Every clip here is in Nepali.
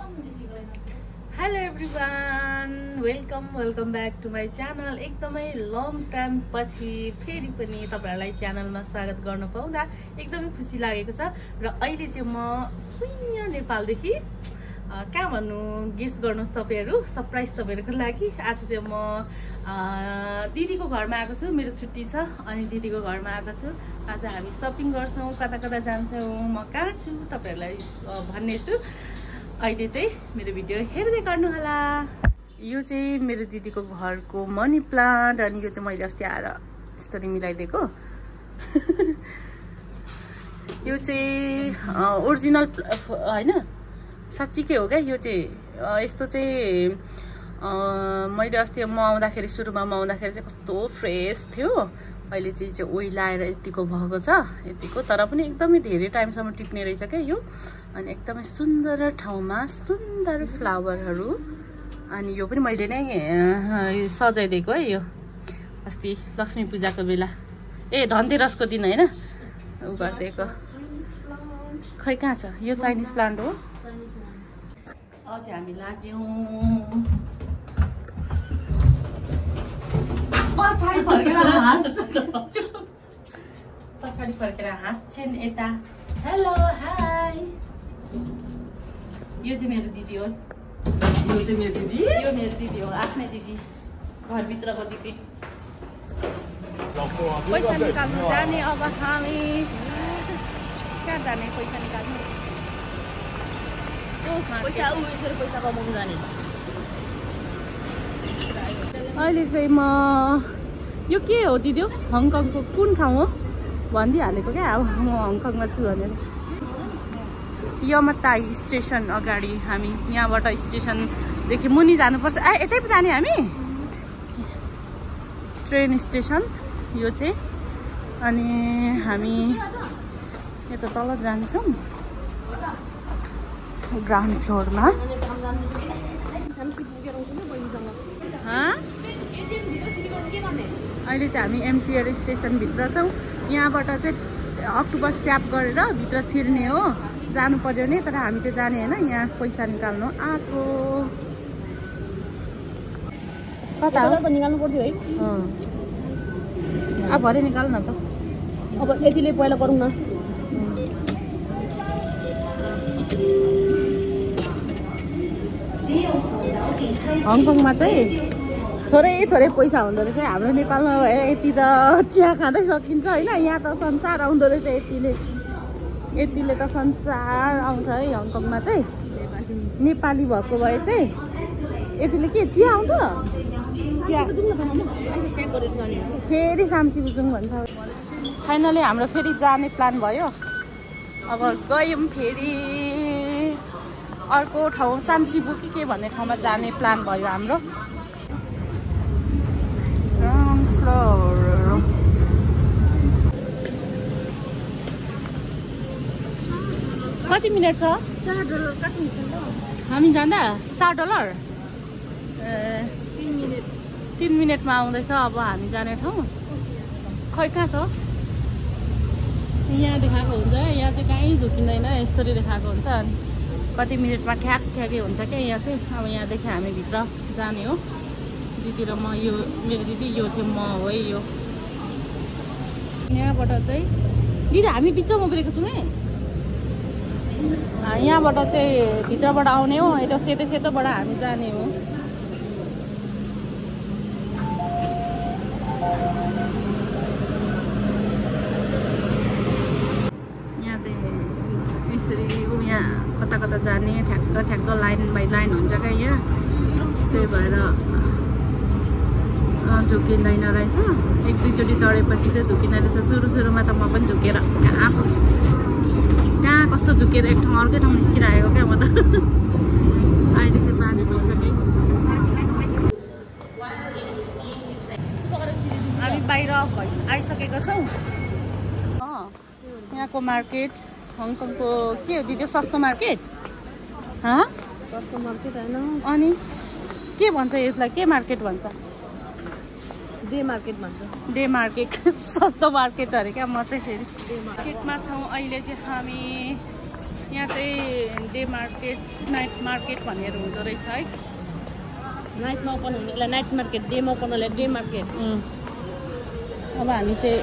Hello everyone, welcome back to my channel. एकदमै लङ टाइम पछि फेरि पनि तपाईहरुलाई च्यानलमा स्वागत गर्न पाउँदा एकदमै खुसी लागेको छ। र अहिले चाहिँ म शून्य नेपालदेखि कहाँ भन्नु गेस गर्नुहोस् तपाईहरु, सरप्राइज तपाईहरुको लागि। आज चाहिँ म दिदीको घरमा आएको छु। मेरो छुट्टी छ अनि दिदीको घरमा आएको छु। आज हामी शपिङ गर्छौं, कता कता जान्छौं, म कहाँ छु तपाईहरुलाई भन्ने छु। अहिले चाहिँ मेरो भिडियो हेर्दै गर्नु होला। यो चाहिँ मेरो दिदीको घरको मनी प्लान्ट अनि यो चाहिँ मैले अस्ति आएर यसरी मिलाइदिएको। यो चाहिँ ओरिजिनल हैन, साच्चीकै हो क्या। यो चाहिँ यस्तो चाहिँ मैले अस्ति म आउँदाखेरि सुरुमा चाहिँ कस्तो फ्रेस थियो। अहिले चाहिँ ओइलाएर यतिको भएको छ, यतिको। तर पनि एकदमै धेरै टाइमसम्म टिप्ने रहेछ क्या यो। अनि एकदमै सुन्दर ठाउँमा सुन्दर फ्लावरहरू। अनि यो पनि मैले नै सजाइदिएको है। यो अस्ति लक्ष्मी पूजाको बेला, धनतेरसको दिन हैन, उ गरिदिएको। खै कहाँ छ यो? चाइनिज प्लान्ट हो। अझै हामी लाग्यौं। पछाडि फर्केर हाँस्छन् यता। Hello hi. यो चाहिँ मेरो दिदी हो। यो मेरो दिदी हो, आफ्नै दिदी, घरभित्रको दिदी। पैसा निकाल्नु जाने अब हामी। कहाँ जाने पैसा निकाल्नु? पैसा कमाउनु जाने। अहिले चाहिँ म यो के हो दिदी? हङकङको कुन ठाउँ हो भनिदिइहालेको क्या। अब म हङकङमा छु भनेर। यमताई स्टेसन अगाडि हामी। यहाँबाट स्टेसनदेखि मुनि जानुपर्छ। यतै पो जाने हामी, ट्रेन स्टेसन यो चाहिँ। अनि हामी यता तल जान्छौँ ग्राउन्ड फ्लोरमा। अहिले चाहिँ हामी एमटिआर स्टेसनभित्र छौँ। यहाँबाट चाहिँ अक्टोबर स्ट्याप गरेर भित्र छिर्ने हो। जानु पर्यो नि, तर हामी चाहिँ जाने होइन। यहाँ पैसा निकाल्नु आएको। कता हो त निकाल्नु पर्थ्यो है। अब भरे निकाल्नु न त। अब यतिले पहिला गरौँ न। हङकङमा चाहिँ थोरै पैसा हुँदो रहेछ। हाम्रो नेपालमा यति त चिया खाँदै सकिन्छ होइन। यहाँ त संसार आउँदो रहेछ। यतिले त संसार आउँछ है हङकङमा चाहिँ। नेपाली भएको भए चाहिँ यतिले के चिया आउँछ। फेरि साम्सी बुझौँ भन्छ। फाइनली हाम्रो फेरि जाने प्लान भयो। अब गयौँ फेरि अर्को ठाउँ, साम्सीबु के भन्ने ठाउँमा जाने प्लान भयो हाम्रो। कति मिनट छ? $4 काटिन्छ ल हामी जाँदा। $4 3 मिनटमा आउँदैछ। अब हामी जाने ठाउँ खै कहाँ छ? यहाँ देखाएको हुन्छ। यहाँ चाहिँ कहीँ झुकिँदैन, यस्तरी देखाएको हुन्छ। अनि कति मिनटमा ठ्याक्कै हुन्छ क्या यहाँ चाहिँ। अब यहाँदेखि हामी भित्र जाने हो। दिदी र म, यो मेरो दिदी, यो चाहिँ म हो है। यो यहाँबाट चाहिँ दिदी हामी बिचमा उब्रेको छौँ है। यहाँबाट चाहिँ भित्रबाट आउने हो। यता सेतोबाट हामी जाने हो। यहाँ चाहिँ यसरी यहाँ कता जाने, ठ्याक्क लाइन बाई लाइन हुन्छ क्या यहाँ। त्यही भएर झुकिँदैन रहेछ। 1-2 चोटि चढेपछि चाहिँ झुकिँदैन रहेछ। सुरुमा त म पनि झुकेर कहाँ कस्तो झुकेर एक ठाउँ अर्कै ठाउँ निस्किरहेको क्या म त। अहिले चाहिँ बानी भइसकेँ। हामी बाहिर आइसकेको छौँ। यहाँको मार्केट हङकङको के हो दिदी? सस्तो मार्केट। सस्तो मार्केट होइन। अनि के भन्छ यसलाई? के मार्केट भन्छ? डे मार्केट भन्छ। डे मार्केट सस्तो मार्केट अरे क्या। म चाहिँ फेरि डे मार्केटमा छौँ अहिले चाहिँ हामी। यहाँ चाहिँ डे मार्केट नाइट मार्केट भनेर हुँदो रहेछ है नाइटमा ओपन हुनेलाई नाइट मार्केट डेमा ओपन हुनेलाई डे मार्केट अब हामी चाहिँ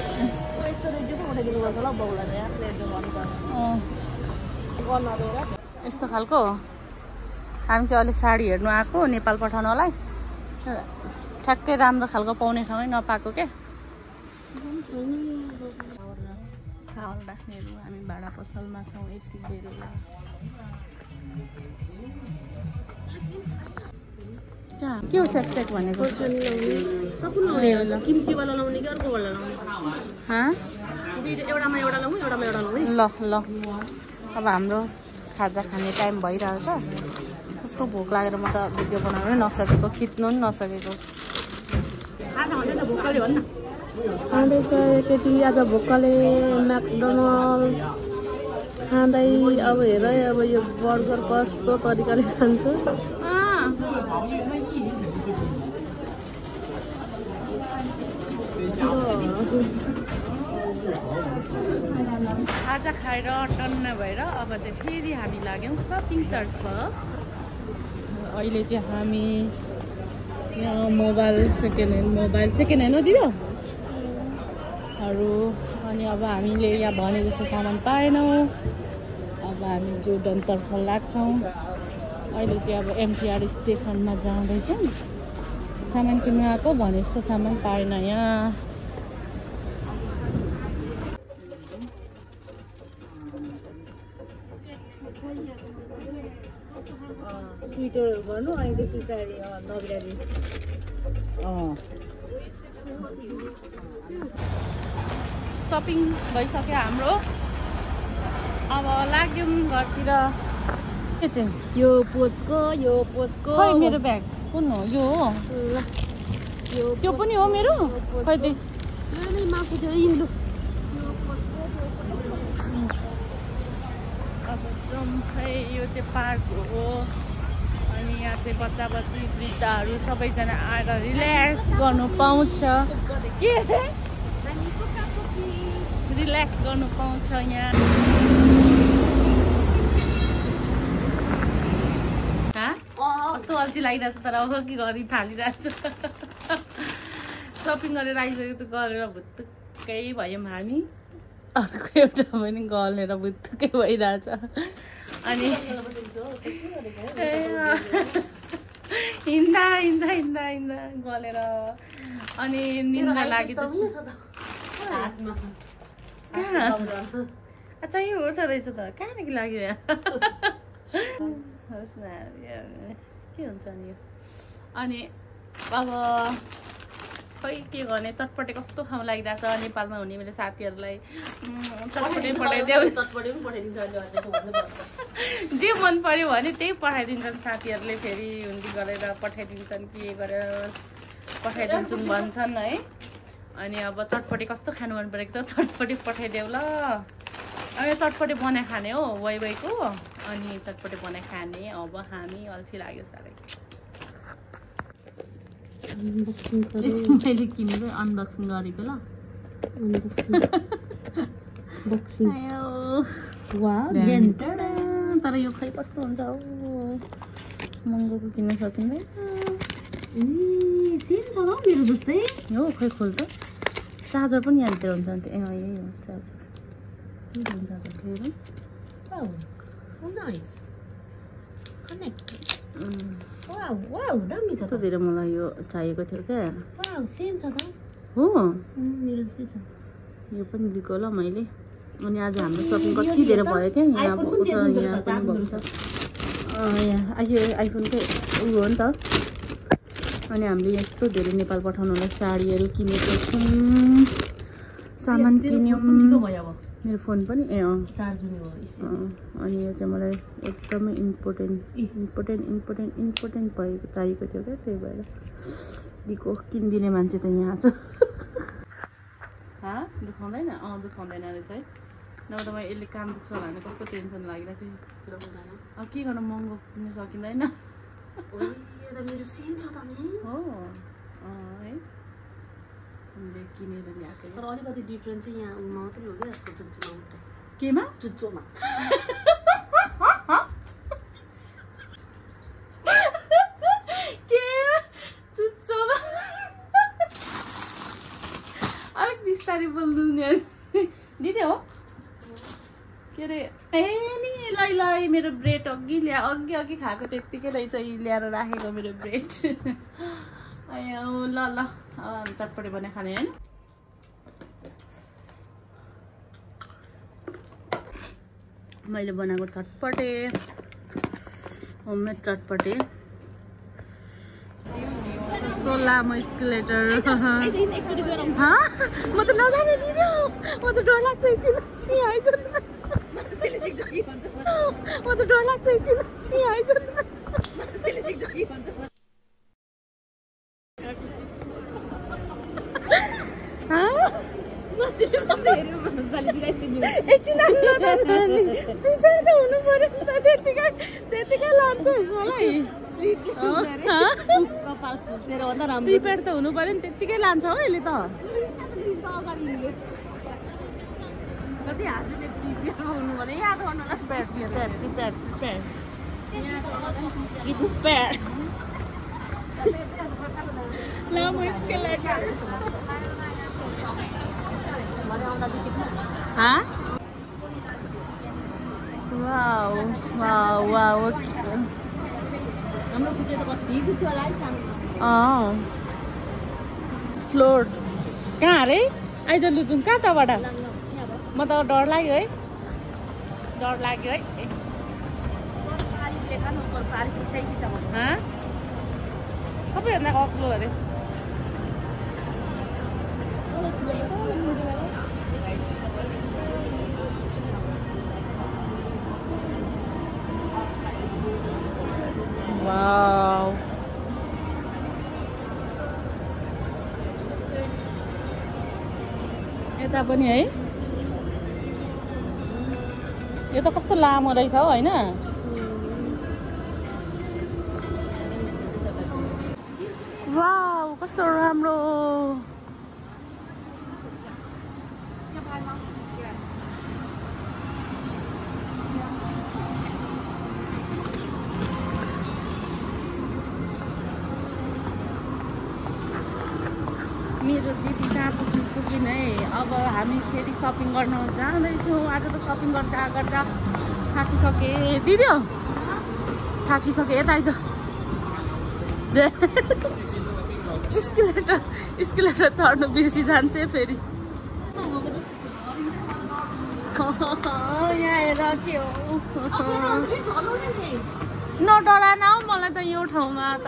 यस्तो रेडियो पो उठाइदिनु पर्छ ल बाउलाई यहाँ रेडियो गर्नु यस्तो खालको हामी चाहिँ अहिले साडी हेर्नु आएको नेपाल पठाउनलाई ठ्याक्कै राम्रो खालको पाउने ठाउँै नपाएको क्या खावल राख्नेहरू हामी भाडा पसलमा छौँ यति बेर के हो सेक सेक भनेको किम्चीवाला लाउने कि अर्कोवाला लाउने एउटामा एउटा लाउँ एउटामा एउटा लाउँ ल ल अब हाम्रो खाजा खाने टाइम भइरहेछ कस्तो भोक लागेर म त भिडियो बनाउनु नै नसकेको खिच्नु पनि नसकेको खाँदैछ केटी आज भोकाले म्याकडोनल्ड खाँदै अब हेर अब यो बर्गर कस्तो तरिकाले खान्छ खाजा खाएर टन्न भएर अब चाहिँ फेरि हामी लाग्यौँ सपिङतर्फ अहिले चाहिँ हामी यहाँ मोबाइल सेकेन्ड ह्यान्ड हो दियो अनि अब हामीले यहाँ भने जस्तो सामान पाएनौँ अब हामी जोर्डनतर्फ लाग्छौँ अहिले चाहिँ अब एमटिआर स्टेसनमा जाँदैछौँ सामान किन्नु आएको भने जस्तो सामान पाएन यहाँ स्वेटरहरू गर्नु अनि त्यसपछि चाहिँ नबिराली सपिङ भइसक्यो हाम्रो अब लाग्यौँ घरतिर के चाहिँ यो पोजको खै मेरो ब्याग कुन हो यो हो त्यो पनि हो मेरो खै त्यो माथि थियो हिँड्नु अब जाउँ खै यो चाहिँ पार्क हो अनि यहाँ चाहिँ बच्चा बच्ची वृद्धहरू सबैजना आएर रिल्याक्स गर्नु पाउँछ के रिल्याक्स गर्नु पाउँछ यहाँ कस्तो अल्छी लागिरहेको छ तर अब के गरी थालिरहेको छ सपिङ गरेर आइसकेको गरेर भुत्तुकै भयौँ हामी अर्को एउटा पनि गलेर भुत्तुकै भइरहेछ अनि हिँड्दा गलेर अनि निन्द्रा लाग्यो चाहिँ हो त रहेछ त कहाँदेखि लाग्यो होस् न के हुन्छ नि यो अनि अब खै के गर्ने चटपटे कस्तो खाउँ लागिरहेछ नेपालमा हुने मेरो साथीहरूलाई चटपटे पठाइदेऊ जे मन पर्यो भने त्यही पठाइदिन्छन् साथीहरूले फेरि हुन्डी गरेर पठाइदिन्छन् के गरेर पठाइदिन्छन् भन्छन् है अनि अब चटपटे कस्तो खानु मन परेको छ चटपटे पठाइदेऊ ल अनि चटपटे बनाइ खाने हो वाइको अनि चटपटे बनाइ खाने अब हामी अल्छी लाग्यो साह्रै मैले किनेर अनबक्सिङ गरेको ल तर यो खै कस्तो हुन्छ हो महँगोको किन्न सकिँदैन सेम छ ल मेरो जस्तै हो खै खोल त चार्जर पनि यहाँभित्र हुन्छ नि यही हो चार्जर कस्तो धेरै मलाई यो चाहिएको थियो क्या हो यो पनि लिएको ल मैले अनि आज हाम्रो सपिङ कति धेरै भयो क्या यहाँ भएको छ यहाँ पनि भएको छ आइफोनकै उयो हो नि त अनि हामीले यस्तो धेरै नेपाल पठाउनलाई साडीहरू किनेको छौँ सामान किन्यौँ मेरो फोन पनि अनि यो चाहिँ मलाई एकदमै इम्पोर्टेन्ट भएको चाहिएको थियो क्या त्यही भएर दिएको किनिदिने मान्छे त यहाँ छ दुखाउँदैन दुखाउँदैन रहेछ है नभए त म यसले काम दुख्छ भने कस्तो टेन्सन लागिरहेको थियो अब के गर्नु महँगो किन्न सकिँदैन मेरो सेम छ त नि हो है किनेर ल्याएको तर अलिकति डिफ्रेन्ट चाहिँ यहाँ मात्रै हो क्या यसको जुत्तोमा केमा जुत्तोमा बिस्तारै बोल्नु नि दिदी हो के अरे ए नि लै मेरो ब्रेड अघि खाएको त्यत्तिकै रहेछ ल्याएर राखेको मेरो ब्रेड ल ल अब चटपटे बनाइ खाने हैन मैले बनाएको चटपटे होममेड चटपटे कस्तो लामो स्केलेटर म त नजाने दिदी म त डर लाग्छ एकछिन आइज म त डर लाग्छ एकछिन आइज एकछिन प्रिपेयर त हुनु पर्यो नि त त्यतिकै लान्छ मलाई प्रिपेयर त हुनु पर्यो नि त्यतिकै लान्छ हो यसले त कति हजुरले प्रिपेयर हुनु पर्यो याद गर्नुलाई प्रिपेयर लामो स्केलेटर हाँ वाओ वाओ वाओ हाम्रो पुजे त कति गुच्छ होला है फ्लोर कहाँ अरे आइज लुजुम कहाँ तबाट म त डर लाग्यो है सबैभन्दा अग्लो अरे वाउ यता पनि है यो त कस्तो लामो रहेछ हो हैन वाउ कस्तो राम्रो मेरो दिदी कहाँ पुगिन है अब हामी फेरि सपिङ गर्न जाँदैछौँ आज त सपिङ गर्दा गर्दा थाकिसके दिदी हो थाकिसके यता आइज स्केलेटर चढ्नु बिर्सी जान्छ फेरि यहाँ हेर के हो नडरा न मलाई त यो ठाउँमा त